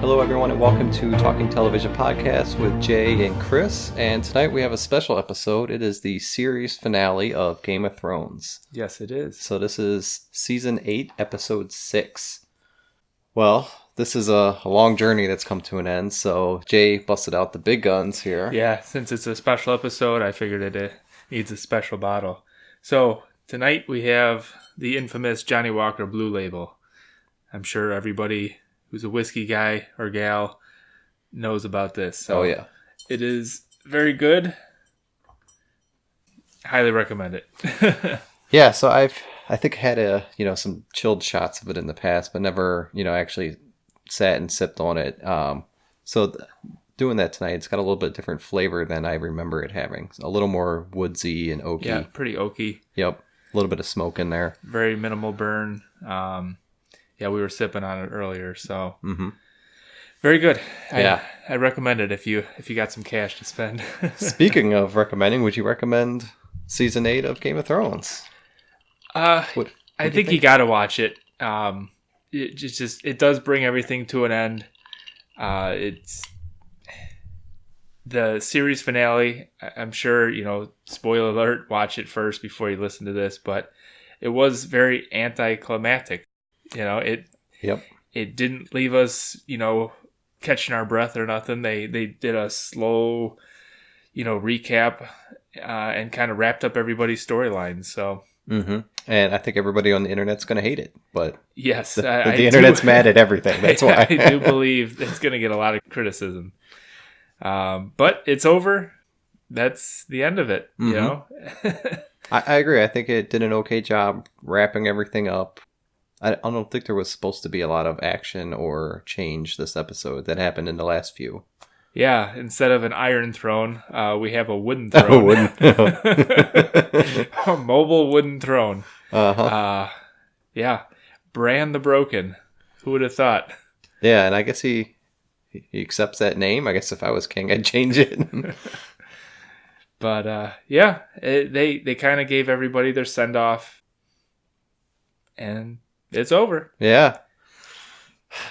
Hello, everyone, and welcome to Talking Television Podcast with Jay and Chris. And tonight we have a special episode. It is the series finale of Game of Thrones. Yes, it is. So this is Season 8, Episode 6. Well, this is a long journey that's come to an end, so Jay busted out the big guns here. Yeah, since it's a special episode, I figured it needs a special bottle. So, tonight we have the infamous Johnnie Walker Blue Label. I'm sure everybody who's a whiskey guy or gal knows about this. So oh, yeah. It is very good. Highly recommend it. Yeah, so I think had some chilled shots of it in the past, but never, actually sat and sipped on it. Doing that tonight, it's got a little bit different flavor than I remember it having. A little more woodsy and oaky. Yeah, pretty oaky. Yep. A little bit of smoke in there. Very minimal burn. Yeah, we were sipping on it earlier, so very good. I recommend it if you got some cash to spend. Speaking of recommending, would you recommend Season 8 of Game of Thrones? I think you got to watch it. It does bring everything to an end. It's the series finale. I'm sure, spoiler alert, watch it first before you listen to this, but it was very anticlimactic. It didn't leave us, catching our breath or nothing. They did a slow, recap and kind of wrapped up everybody's storylines. So. Mm-hmm. And I think everybody on the internet's going to hate it, but yes, the internet's mad at everything. That's why I do believe it's going to get a lot of criticism. But it's over. That's the end of it. I agree. I think it did an okay job wrapping everything up. I don't think there was supposed to be a lot of action or change this episode that happened in the last few. Yeah, instead of an iron throne, we have a wooden throne. A mobile wooden throne. Yeah, Bran the Broken. Who would have thought? Yeah, and I guess he accepts that name. I guess if I was king, I'd change it. But they kind of gave everybody their send off, and it's over. Yeah.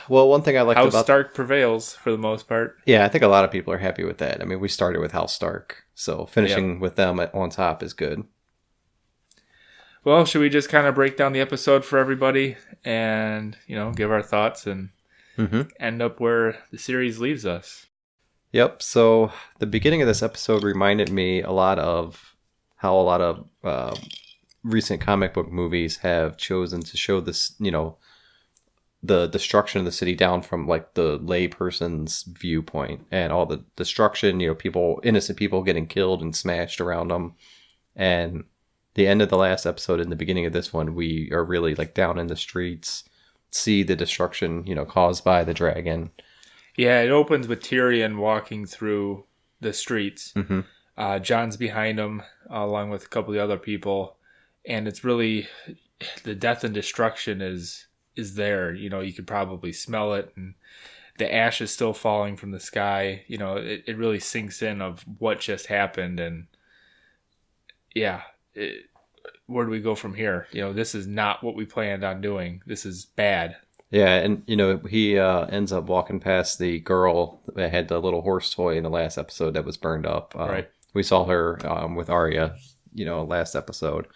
Well, one thing I liked House about Stark prevails for the most part. Yeah, I think a lot of people are happy with that. I mean, we started with House Stark, so finishing with them on top is good. Well, should we just kind of break down the episode for everybody and, give our thoughts and end up where the series leaves us? Yep. So the beginning of this episode reminded me a lot of how a lot of recent comic book movies have chosen to show this, the destruction of the city down from like the lay person's viewpoint and all the destruction, innocent people getting killed and smashed around them. And the end of the last episode and the beginning of this one, we are really like down in the streets, see the destruction, caused by the dragon. Yeah, it opens with Tyrion walking through the streets. Jon's behind him, along with a couple of the other people. And it's really, the death and destruction is there. You could probably smell it, and the ash is still falling from the sky. It really sinks in of what just happened. And yeah, where do we go from here? This is not what we planned on doing. This is bad. Yeah, and he ends up walking past the girl that had the little horse toy in the last episode that was burned up. Right. We saw her with Arya, last episode.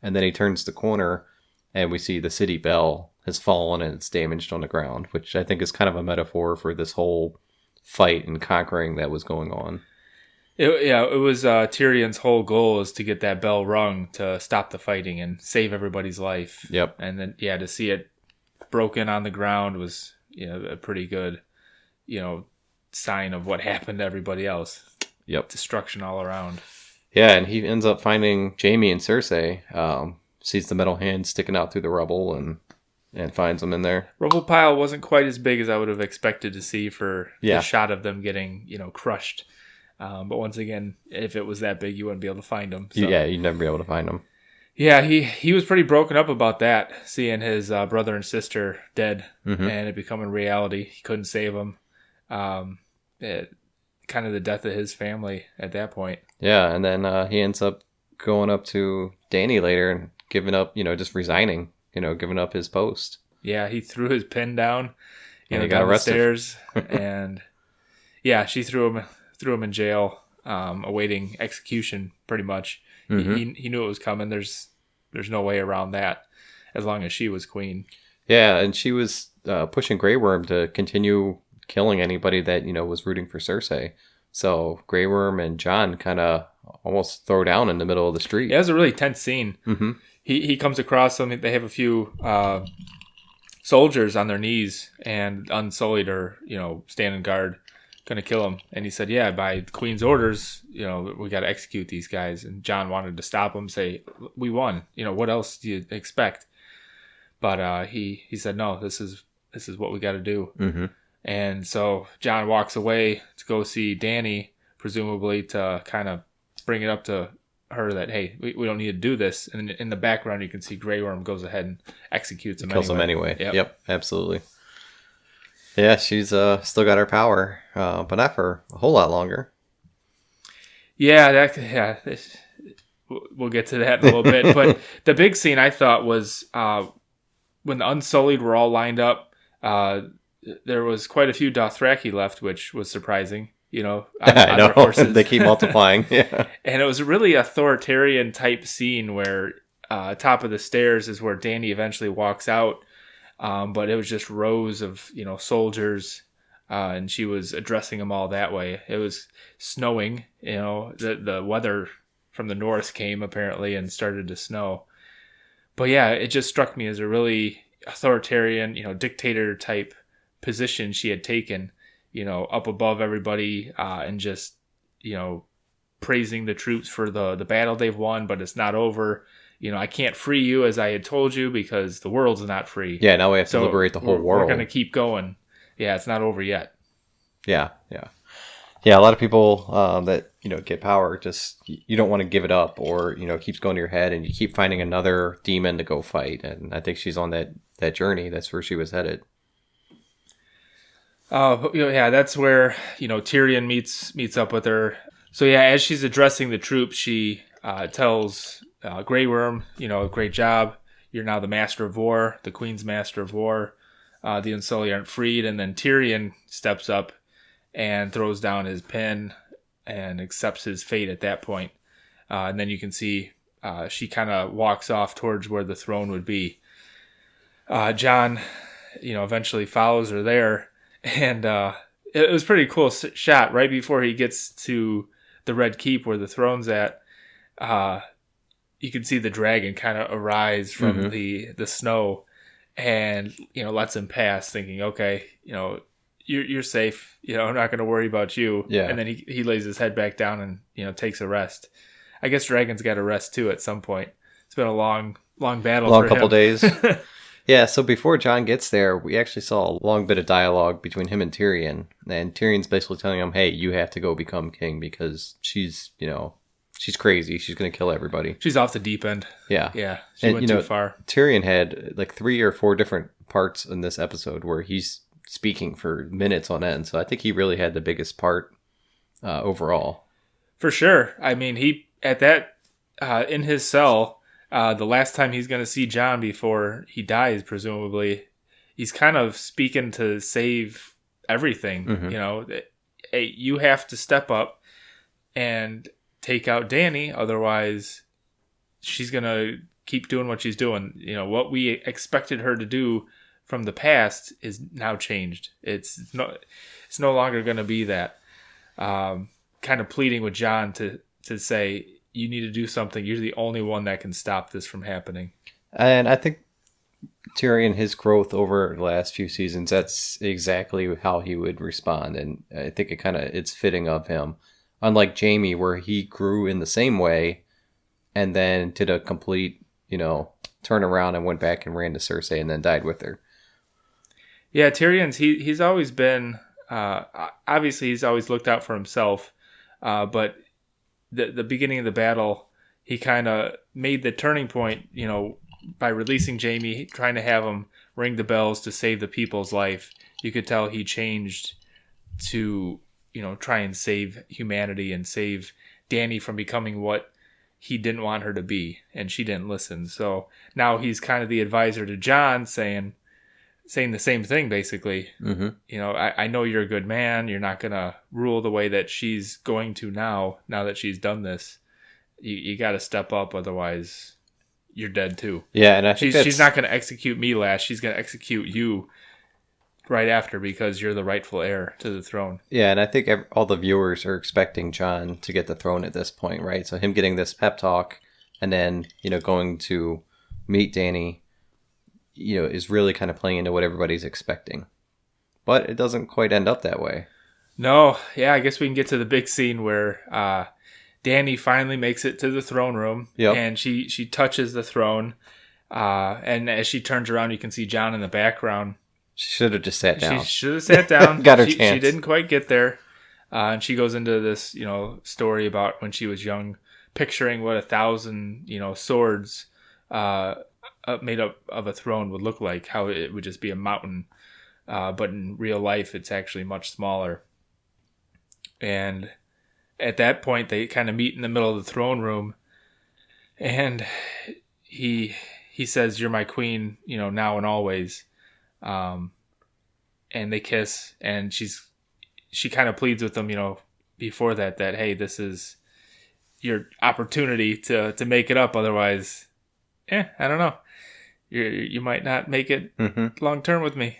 And then he turns the corner and we see the city bell has fallen and it's damaged on the ground, which I think is kind of a metaphor for this whole fight and conquering that was going on. It was Tyrion's whole goal is to get that bell rung to stop the fighting and save everybody's life. Yep. And then, to see it broken on the ground was, a pretty good, sign of what happened to everybody else. Yep. Destruction all around. Yeah, and he ends up finding Jaime and Cersei, sees the metal hand sticking out through the rubble and finds them in there. Rubble pile wasn't quite as big as I would have expected to see for the shot of them getting, crushed. But once again, if it was that big, you wouldn't be able to find them. So. Yeah, you'd never be able to find them. Yeah, he was pretty broken up about that, seeing his brother and sister dead and it becoming reality. He couldn't save them. Kind of the death of his family at that point. Yeah, and then he ends up going up to Dany later and giving up, just resigning, giving up his post. Yeah, he threw his pen down. And he got down the arrested. stairs, and yeah, she threw him in jail, awaiting execution. Pretty much, he knew it was coming. There's no way around that, as long as she was queen. Yeah, and she was pushing Grey Worm to continue killing anybody that was rooting for Cersei. So Grey Worm and Jon kind of almost throw down in the middle of the street. Yeah, it was a really tense scene. Mm-hmm. He comes across them. They have a few soldiers on their knees, and Unsullied are standing guard, gonna kill him. And he said, "Yeah, by the Queen's orders, we got to execute these guys." And Jon wanted to stop him, say, "We won. What else do you expect?" But he said, "No, this is what we got to do." Mm-hmm. And so Jon walks away to go see Dany, presumably to kind of bring it up to her that, hey, we don't need to do this. And in the background, you can see Grey Worm goes ahead and executes him. Kills him anyway. Yep, absolutely. Yeah, she's still got her power, but not for a whole lot longer. Yeah, we'll get to that in a little bit. But the big scene I thought was when the Unsullied were all lined up. There was quite a few Dothraki left, which was surprising. On I know. their horses. They keep multiplying. Yeah. And it was a really authoritarian type scene where top of the stairs is where Dany eventually walks out. But it was just rows of, soldiers, and she was addressing them all that way. It was snowing, the weather from the north came apparently and started to snow. But yeah, it just struck me as a really authoritarian, dictator type position she had taken, up above everybody, and just, praising the troops for the battle they've won, but it's not over. I can't free you as I had told you because the world's not free. Yeah, now we have to liberate the whole world. We're going to keep going. Yeah, it's not over yet. Yeah. A lot of people that get power, just you don't want to give it up, or keeps going to your head, and you keep finding another demon to go fight. And I think she's on that journey. That's where she was headed. That's where Tyrion meets up with her. So yeah, as she's addressing the troops, she tells Grey Worm, great job. You're now the Master of War, the Queen's Master of War. The Unsullied aren't freed, and then Tyrion steps up and throws down his pen and accepts his fate at that point. And then you can see she kind of walks off towards where the throne would be. Jon, eventually follows her there. And it was a pretty cool shot right before he gets to the Red Keep where the throne's at. You can see the dragon kind of arise from the snow and, lets him pass thinking, okay, you're safe. I'm not going to worry about you. Yeah. And then he lays his head back down and, takes a rest. I guess dragons got to rest too at some point. It's been a long battle. Long couple days. Yeah, so before Jon gets there, we actually saw a long bit of dialogue between him and Tyrion. And Tyrion's basically telling him, hey, you have to go become king because she's crazy. She's going to kill everybody. She's off the deep end. Yeah. Yeah, she went too far. Tyrion had like 3 or 4 different parts in this episode where he's speaking for minutes on end. So I think he really had the biggest part overall. For sure. I mean, he, at that, in his cell... the last time he's going to see Jon before he dies, presumably, he's kind of speaking to save everything. Hey, you have to step up and take out Dany, otherwise she's going to keep doing what she's doing. What we expected her to do from the past is now changed. It's no longer going to be that. Kind of pleading with Jon to say, you need to do something. You're the only one that can stop this from happening. And I think Tyrion, his growth over the last few seasons, that's exactly how he would respond. And I think it's fitting of him. Unlike Jaime, where he grew in the same way and then did a complete, turn around and went back and ran to Cersei and then died with her. Yeah, Tyrion's, he's always been, obviously he's always looked out for himself, but the beginning of the battle, he kind of made the turning point, by releasing Jaime, trying to have him ring the bells to save the people's life. You could tell he changed to, try and save humanity and save Dany from becoming what he didn't want her to be, and she didn't listen. So now he's kind of the advisor to Jon, saying, saying the same thing, basically. Mm-hmm. You know, I know you're a good man. You're not going to rule the way that she's going to now that she's done this. You got to step up, otherwise you're dead too. Yeah, and I think she's not going to execute me last. She's going to execute you right after, because you're the rightful heir to the throne. Yeah, and I think all the viewers are expecting Jon to get the throne at this point, right? So him getting this pep talk and then, going to meet Dany, is really kind of playing into what everybody's expecting. But it doesn't quite end up that way. No, yeah, I guess we can get to the big scene where Dany finally makes it to the throne room, and she touches the throne, and as she turns around, you can see Jon in the background. She should have just sat down. She should have sat down. Got her chance. She didn't quite get there, and she goes into this, story about when she was young, picturing what 1,000, swords made up of a throne would look like. How it would just be a mountain, but in real life, it's actually much smaller. And at that point, they kind of meet in the middle of the throne room, and he says, "You're my queen, now and always." And they kiss, and she kind of pleads with him, before that hey, this is your opportunity to make it up. Otherwise, I don't know, you might not make it long term with me.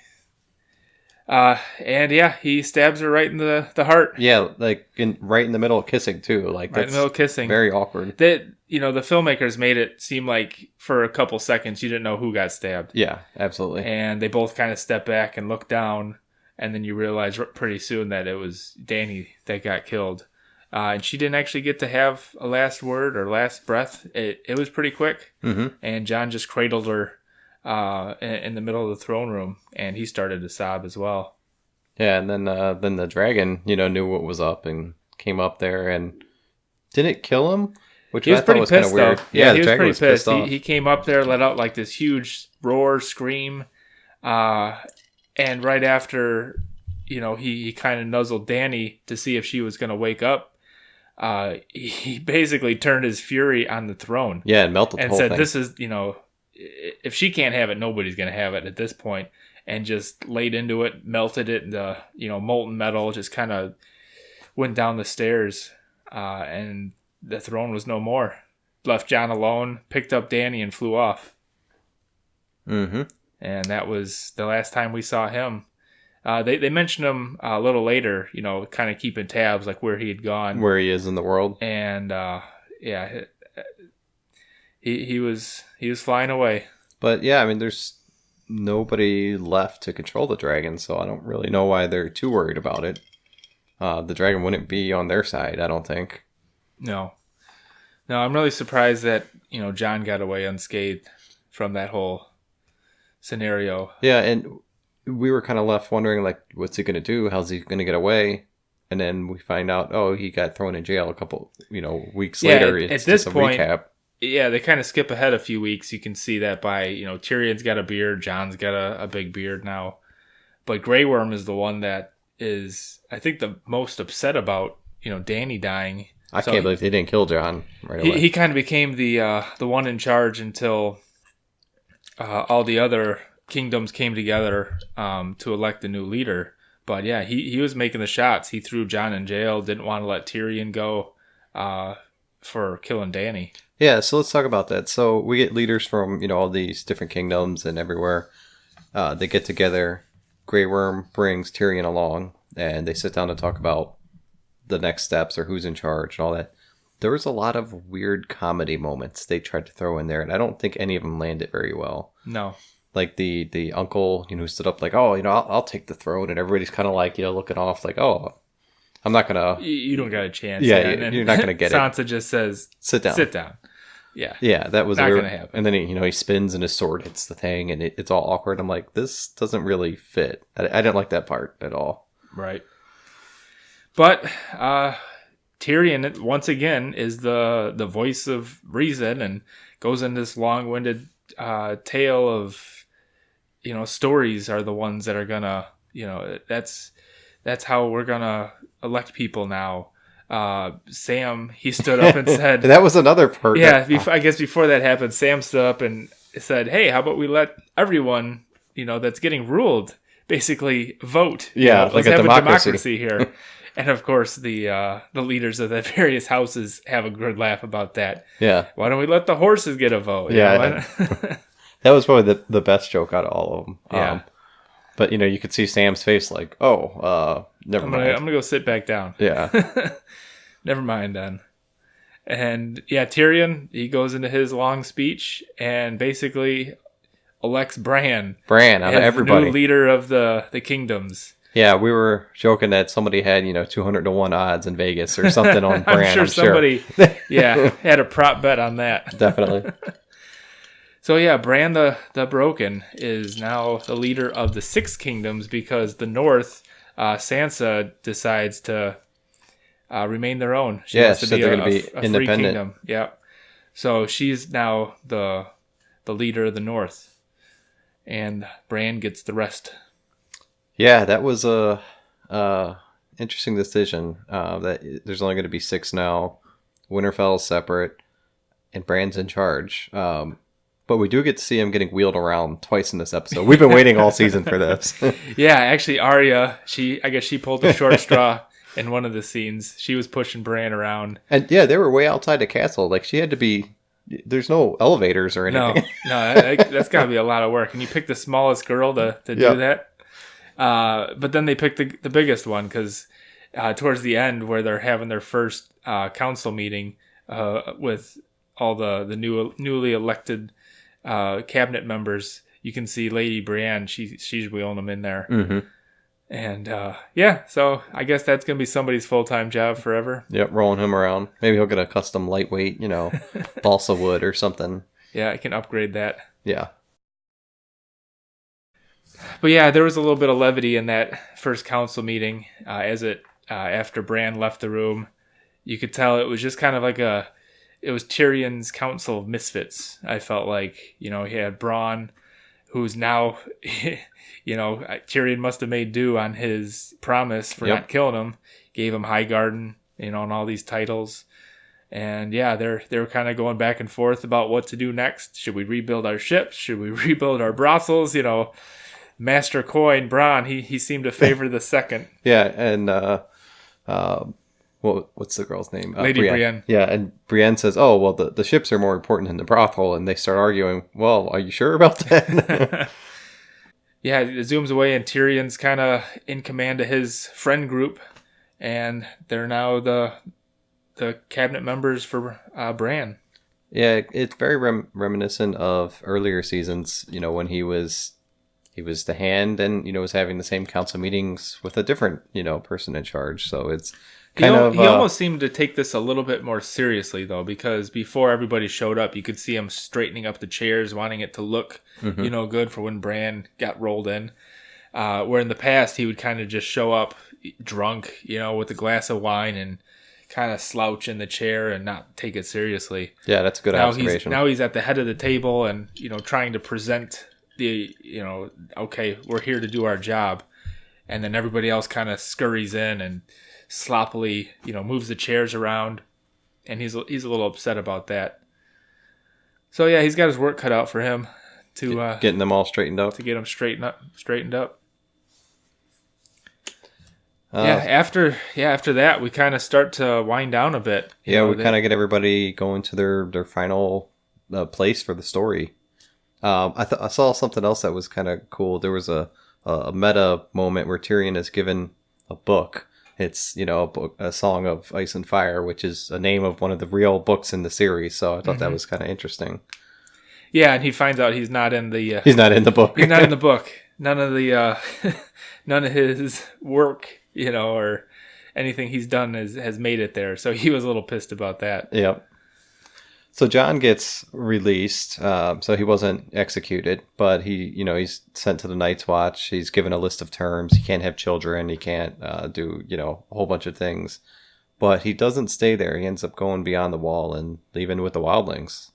And yeah, he stabs her right in the heart. Yeah, like right in the middle of kissing too. Like right in the middle of kissing. Very awkward. That the filmmakers made it seem like for a couple seconds you didn't know who got stabbed. Yeah, absolutely. And they both kind of step back and look down, and then you realize pretty soon that it was Dany that got killed. And she didn't actually get to have a last word or last breath. It was pretty quick. Mm-hmm. And Jon just cradled her in the middle of the throne room, and he started to sob as well. Yeah, and then the dragon, knew what was up and came up there and didn't kill him, which he was pretty pissed, weird. Though. Yeah, he was pretty pissed. He came up there, let out like this huge roar, scream, and right after, he kind of nuzzled Dany to see if she was going to wake up. He basically turned his fury on the throne. Yeah, and melted the whole thing. And said, "This is, if she can't have it, nobody's going to have it at this point." And just laid into it, melted it into, molten metal, just kind of went down the stairs, and the throne was no more. Left Jon alone, picked up Dany, and flew off. Mm-hmm. And that was the last time we saw him. They mentioned him a little later, kind of keeping tabs, like where he had gone. Where he is in the world. And, he was flying away. But, yeah, I mean, there's nobody left to control the dragon, so I don't really know why they're too worried about it. The dragon wouldn't be on their side, I don't think. No, I'm really surprised that Jon got away unscathed from that whole scenario. Yeah, and we were kind of left wondering, like, what's he going to do? How's he going to get away? And then we find out, he got thrown in jail a couple, weeks later. At this point, recap. Yeah, they kind of skip ahead a few weeks. You can see that by, Tyrion's got a beard, Jon's got a big beard now. But Grey Worm is the one that is, I think, the most upset about, Dany dying. I can't believe they didn't kill Jon right away. He kind of became the one in charge until all the other kingdoms came together to elect a new leader. But yeah, he was making the shots. He threw Jon in jail, didn't want to let Tyrion go for killing Dany. Yeah, so let's talk about that. So we get leaders from, all these different kingdoms and everywhere. They get together. Grey Worm brings Tyrion along, and they sit down to talk about the next steps or who's in charge and all that. There was a lot of weird comedy moments they tried to throw in there, and I don't think any of them landed very well. No. Like the uncle, who stood up like, oh, I'll take the throne, and everybody's kind of like, looking off like, oh, I'm not going to... You don't got a chance. Yeah, you're not going to get Sansa just says, sit down. Yeah. Yeah, that was not going to happen. And then he spins and his sword hits the thing, and it's all awkward. I'm like, this doesn't really fit. I didn't like that part at all. Right. But Tyrion, once again, is the voice of reason and goes into this long-winded tale of, stories are the ones that are going to, that's how we're going to elect people now. Sam, he stood up and said... that was another part. Yeah, I guess before that happened, Sam stood up and said, hey, how about we let everyone that's getting ruled. Basically, vote. Yeah, like let's a have democracy. a democracy here. And of course, the leaders of the various houses have a good laugh about that. Yeah. Why don't we let the horses get a vote? Yeah. That was probably the best joke out of all of them. Yeah. But you could see Sam's face like, oh, never mind. I'm gonna go sit back down. Yeah. Never mind then. And yeah, Tyrion, he goes into his long speech and basically elects Bran Bran out of as everybody. the new leader of the kingdoms. Yeah, we were joking that somebody had 200-1 odds in Vegas or something on Bran. I'm sure somebody, had a prop bet on that. Definitely. So yeah, Bran the Broken is now the leader of the Six Kingdoms because the North, Sansa decides to remain their own. She wants to said be they're a going to be free independent. kingdom. Yeah. So she's now the leader of the North, and Bran gets the rest. Yeah, that was a interesting decision. That there's only going to be 6 now. Winterfell's separate, and Bran's in charge. But we do get to see him getting wheeled around twice in this episode. We've been waiting all season for this. Yeah, actually, Arya, I guess she pulled the short straw in one of the scenes. She was pushing Bran around. And yeah, they were way outside the castle. Like she had to be. There's no elevators or anything. No, that's got to be a lot of work. And you pick the smallest girl to do that. But then they picked the biggest one because towards the end, where they're having their first council meeting with all the newly elected cabinet members, you can see Lady Brienne. She's wheeling them in there. Mm-hmm. And so I guess that's gonna be somebody's full-time job forever. Yep, rolling him around. Maybe he'll get a custom lightweight, balsa wood or something. Yeah, I can upgrade that. Yeah. But yeah, there was a little bit of levity in that first council meeting. After Bran left the room, you could tell it was just kind of like it was Tyrion's council of misfits. I felt like, he had Bronn, who's now, Tyrion must have made due on his promise for not killing him. Gave him Highgarden, and all these titles. And yeah, they're kind of going back and forth about what to do next. Should we rebuild our ships? Should we rebuild our brothels? Master Coin, Bronn, he seemed to favor the second. Yeah, and what's the girl's name? Lady Brienne. Yeah, and Brienne says, "Oh, well, the ships are more important than the brothel," and they start arguing. Well, are you sure about that? Yeah, it zooms away, and Tyrion's kind of in command of his friend group, and they're now the cabinet members for Bran. Yeah, it's very reminiscent of earlier seasons. When he was the hand, and was having the same council meetings with a different person in charge. So it's he almost seemed to take this a little bit more seriously though, because before everybody showed up, you could see him straightening up the chairs, wanting it to look good for when Bran got rolled in. Where in the past he would kind of just show up drunk, with a glass of wine and kind of slouch in the chair and not take it seriously. Yeah, that's a good observation. Now he's at the head of the table and trying to present okay, we're here to do our job, and then everybody else kind of scurries in and sloppily moves the chairs around, and he's a little upset about that. So yeah, he's got his work cut out for him to getting them all straightened up, to get them straightened up. After that we kind of start to wind down a bit. We kind of get everybody going to their final place for the story. I saw something else that was kind of cool. There was a meta moment where Tyrion is given a book. It's a Song of Ice and Fire, which is a name of one of the real books in the series. So I thought that was kind of interesting. Yeah, and he finds out he's not in the. He's not in the book. He's not in the book. None of the none of his work, or anything he's done has made it there. So he was a little pissed about that. Yep. So Jon gets released, so he wasn't executed, but he's sent to the Night's Watch. He's given a list of terms. He can't have children. He can't do, a whole bunch of things. But he doesn't stay there. He ends up going beyond the wall and leaving with the wildlings.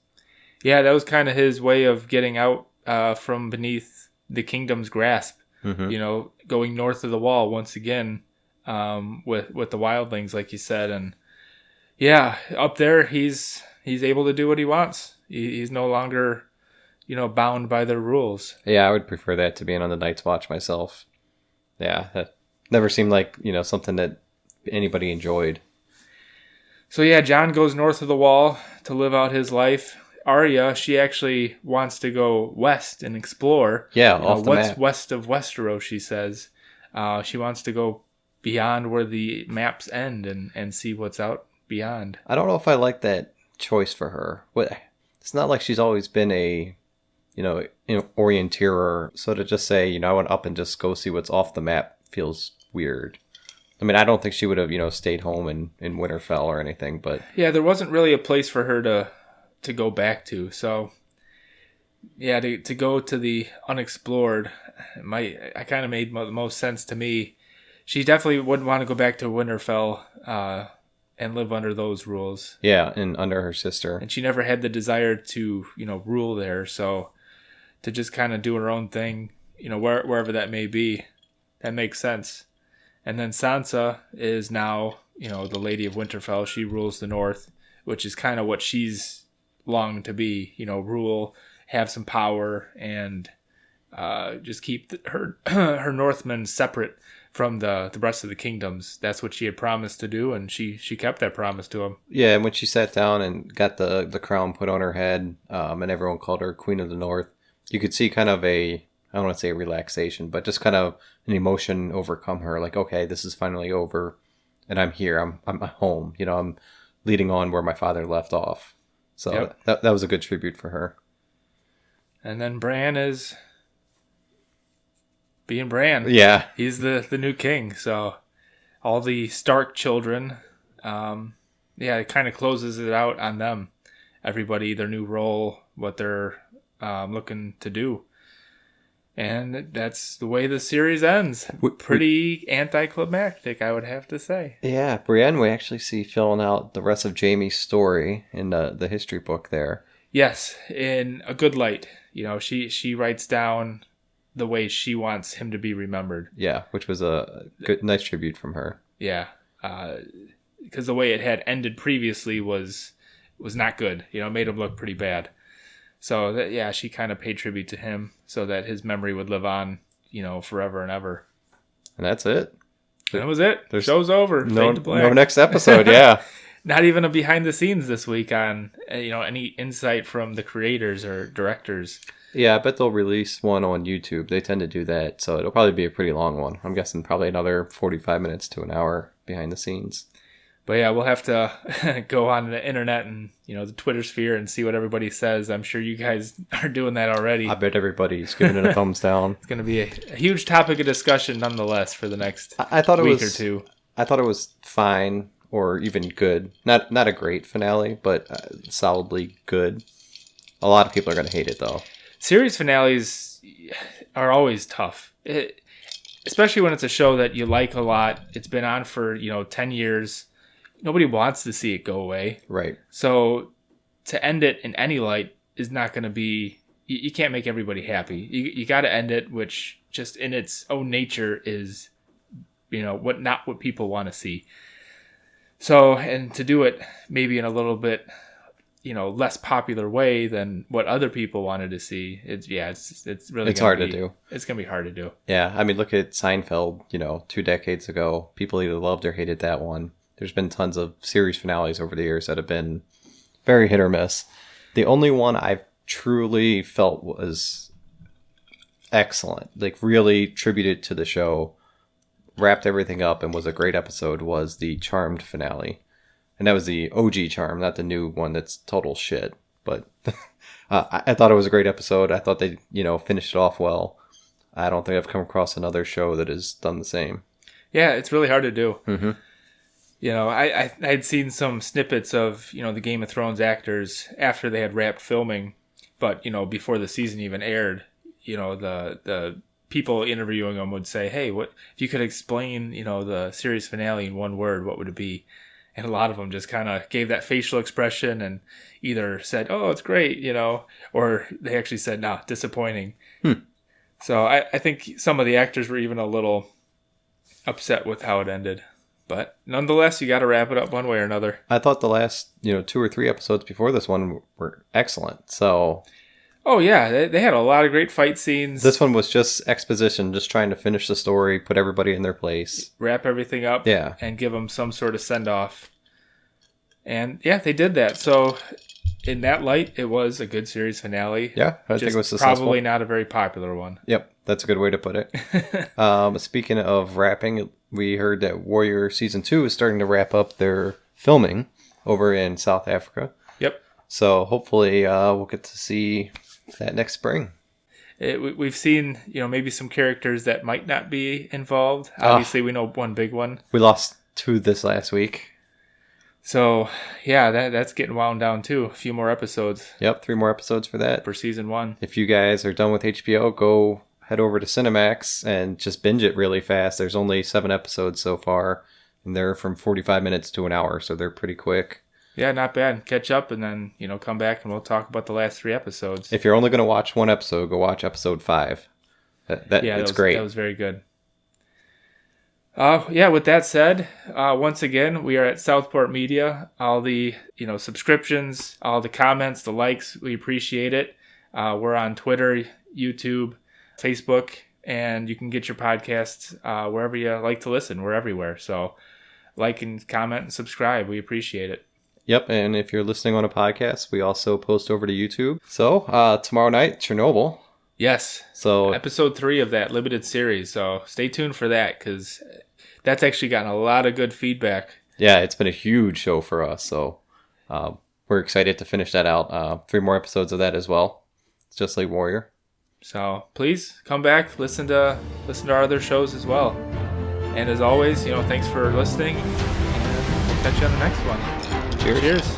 Yeah, that was kind of his way of getting out from beneath the kingdom's grasp. Mm-hmm. Going north of the wall once again with the wildlings, like you said. And yeah, up there he's able to do what he wants. He's no longer, bound by their rules. Yeah, I would prefer that to being on the Night's Watch myself. Yeah, that never seemed like, something that anybody enjoyed. So yeah, Jon goes north of the Wall to live out his life. Arya, she actually wants to go west and explore. Yeah, off the what's map. west of Westeros, she says. She wants to go beyond where the maps end and see what's out beyond. I don't know if I like that choice for her. It's not like she's always been a, orienteer. So to just say, I went up and just go see what's off the map feels weird. I mean, I don't think she would have, stayed home in Winterfell or anything, but... Yeah, there wasn't really a place for her to go back to. So, yeah, to go to the unexplored, I kind of made the most sense to me. She definitely wouldn't want to go back to Winterfell and live under those rules. Yeah, and under her sister. And she never had the desire to, rule there. So to just kind of do her own thing, wherever that may be, that makes sense. And then Sansa is now, the Lady of Winterfell. She rules the North, which is kind of what she's longed to be, rule, have some power, and just keep her Northmen separate from the rest of the kingdoms. That's what she had promised to do, and she kept that promise to him. Yeah, and when she sat down and got the crown put on her head, and everyone called her Queen of the North, you could see kind of I don't want to say a relaxation, but just kind of an emotion overcome her. Like, okay, this is finally over, and I'm here. I'm home. I'm leading on where my father left off. So Yep. that was a good tribute for her. And then Bran is being Bran. Yeah. He's the new king. So all the Stark children, it kind of closes it out on them. Everybody, their new role, what they're looking to do. And that's the way the series ends. Pretty anticlimactic, I would have to say. Yeah, Brienne we actually see filling out the rest of Jaime's story in the history book there. Yes, in a good light. She writes down the way she wants him to be remembered. Yeah, which was a nice tribute from her. Yeah, because the way it had ended previously was not good. Made him look pretty bad. So she kind of paid tribute to him so that his memory would live on, forever and ever. And that's it. And that was it. The show's over. No, Fade to black. no next episode. Yeah. Not even a behind the scenes this week on any insight from the creators or directors. Yeah, I bet they'll release one on YouTube. They tend to do that, so it'll probably be a pretty long one. I'm guessing probably another 45 minutes to an hour behind the scenes. But yeah, we'll have to go on the internet and the Twitter sphere and see what everybody says. I'm sure you guys are doing that already. I bet everybody's giving it a thumbs down. It's going to be a huge topic of discussion nonetheless for the next I thought week or two. I thought it was fine or even good. Not a great finale, but solidly good. A lot of people are going to hate it though. Series finales are always tough, especially when it's a show that you like a lot. It's been on for 10 years. Nobody wants to see it go away. Right. So to end it in any light is not going to be... You can't make everybody happy. You got to end it, which just in its own nature is, not what people want to see. So, and to do it maybe in a little bit, less popular way than what other people wanted to see. It's really... It's hard to do. It's going to be hard to do. Yeah. I mean, look at Seinfeld, 2 decades ago. People either loved or hated that one. There's been tons of series finales over the years that have been very hit or miss. The only one I've truly felt was excellent, like really tributed to the show, wrapped everything up, and was a great episode, was the Charmed finale. And that was the OG Charm, not the new one that's total shit. But I thought it was a great episode. I thought they, finished it off well. I don't think I've come across another show that has done the same. Yeah, it's really hard to do. Mm-hmm. I'd seen some snippets of, the Game of Thrones actors after they had wrapped filming, but, before the season even aired, the people interviewing them would say, hey, what if you could explain, the series finale in one word, what would it be? And a lot of them just kind of gave that facial expression and either said, oh, it's great, or they actually said, no, disappointing. So I think some of the actors were even a little upset with how it ended. But nonetheless, you got to wrap it up one way or another. I thought the last, 2 or 3 episodes before this one were excellent. So, Oh yeah, they had a lot of great fight scenes. This one was just exposition, just trying to finish the story, put everybody in their place. Wrap everything up, Yeah. and give them some sort of send-off. And yeah, they did that. So in that light, it was a good series finale. Yeah, I think it was successful. Probably not a very popular one. Yep, that's a good way to put it. Speaking of wrapping, we heard that Warrior Season 2 is starting to wrap up their filming over in South Africa. Yep. So hopefully we'll get to see that next spring. We've seen, maybe some characters that might not be involved. Obviously, we know one big one. We lost 2 this last week. So, yeah, that's getting wound down too. A few more episodes. Yep, 3 more episodes for that. For Season 1. If you guys are done with HBO, go head over to Cinemax and just binge it really fast. There's only 7 episodes so far, and they're from 45 minutes to an hour, so they're pretty quick. Yeah, not bad. Catch up and then, come back and we'll talk about the last 3 episodes. If you're only going to watch one episode, go watch episode 5. It's great. That was very good. With that said, once again, we are at Southport Media. All the, subscriptions, all the comments, the likes, we appreciate it. We're on Twitter, YouTube, Facebook, and you can get your podcasts wherever you like to listen. We're everywhere. So like and comment and subscribe. We appreciate it. Yep, and if you're listening on a podcast, we also post over to YouTube. So tomorrow night, Chernobyl. Yes. So episode 3 of that limited series. So stay tuned for that because that's actually gotten a lot of good feedback. Yeah, it's been a huge show for us. So we're excited to finish that out. 3 more episodes of that as well. It's just like Warrior. So please come back, listen to our other shows as well. And as always, thanks for listening. And we'll catch you on the next one. Cheers. Cheers.